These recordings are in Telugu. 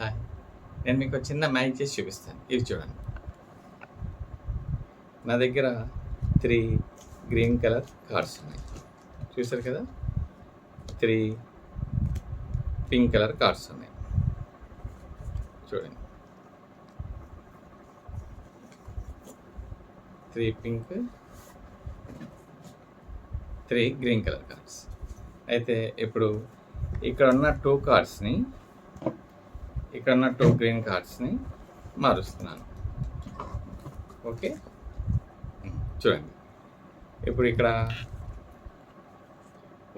హాయ్. నేను మీకు ఒక చిన్న మ్యాజిక్ చేసి చూపిస్తాను. ఇవి చూడండి. నా దగ్గర 3 గ్రీన్ కలర్ కార్డ్స్ ఉన్నాయి. చూసారు కదా, 3 పింక్ కలర్ కార్డ్స్ ఉన్నాయి. చూడండి, 3 పింక్, 3 గ్రీన్ కలర్ కార్డ్స్. అయితే ఇప్పుడు ఇక్కడ ఉన్న 2 కార్డ్స్ని, ఇక్కడ ఉన్న 2 గ్రీన్ కార్డ్స్ని మారుస్తున్నాను. ఓకే, చూడండి. ఇప్పుడు ఇక్కడ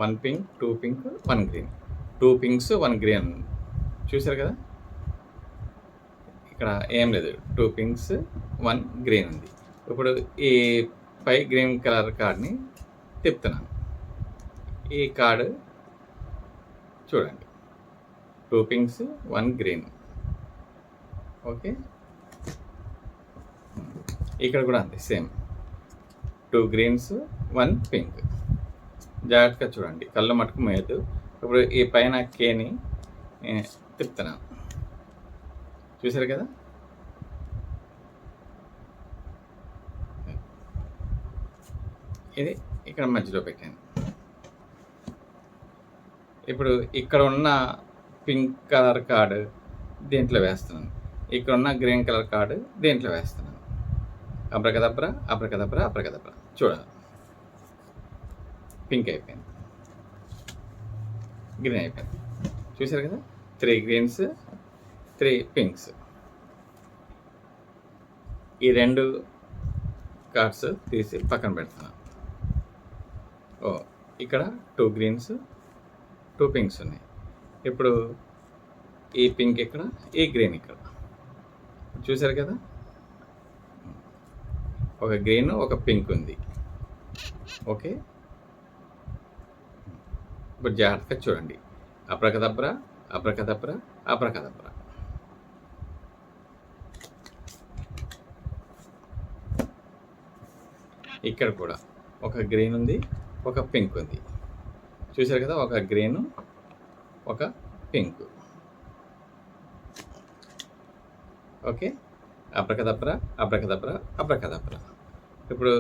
1 pink, 2 pink, 1 green, 2 pinks 1 green చూసారు కదా. ఇక్కడ ఏం లేదు, 2 పింక్స్ 1 గ్రీన్ ఉంది. ఇప్పుడు ఈ 5 గ్రీన్ కలర్ కార్డ్ని తిప్పుతున్నాను. ఈ కార్డు చూడండి, 2 పింక్స్ 1 గ్రీన్. ఓకే, ఇక్కడ కూడా అంతే, సేమ్ 2 గ్రీన్స్ 1 పింక్. జాగ్రత్తగా చూడండి, కళ్ళు మట్టుకు మేయద్దు. ఇప్పుడు ఈ పైన కేని తిప్పుతున్నాను. చూసారు కదా, ఇది ఇక్కడ మధ్యలో పెట్టాను. ఇప్పుడు ఇక్కడ ఉన్న పింక్ కలర్ కార్డు దీంట్లో వేస్తున్నాను, ఇక్కడ ఉన్న గ్రీన్ కలర్ కార్డు దీంట్లో వేస్తున్నాను. Abracadabra abracadabra abracadabra. చూడాలి, పింక్ అయిపోయింది, గ్రీన్ అయిపోయింది. చూసారు కదా, 3 గ్రీన్స్ 3 పింక్స్. ఈ 2 కార్డ్స్ తీసి పక్కన పెడుతున్నాను. ఇక్కడ 2 గ్రీన్స్ 2 పింక్స్ ఉన్నాయి. ఇప్పుడు ఈ పింక్ ఇక్కడ, ఈ గ్రీన్ ఇక్కడ. చూసారు కదా, ఒక గ్రీన్ ఒక పింక్ ఉంది. ఓకే, ఇప్పుడు జాగ్రత్తగా చూడండి, అబ్రకదబ్రా అబ్రకదబ్రా అబ్రకదబ్రా. ఇక్కడ కూడా ఒక గ్రీన్ ఉంది, ఒక పింక్ ఉంది. చూసారు కదా, ఒక గ్రీన్ ఒక pink. Okay, abracadabra abracadabra abracadabra. ఇప్పుడు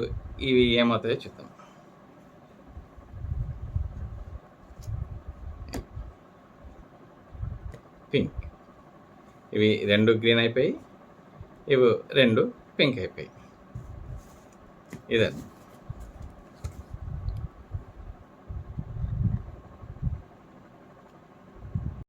ఇవి ఏమవుతాయో చూద్దాం. పింక్, ఇవి 2 గ్రీన్ అయిపోయి, ఇవి 2 పింక్ అయిపోయి. ఇదే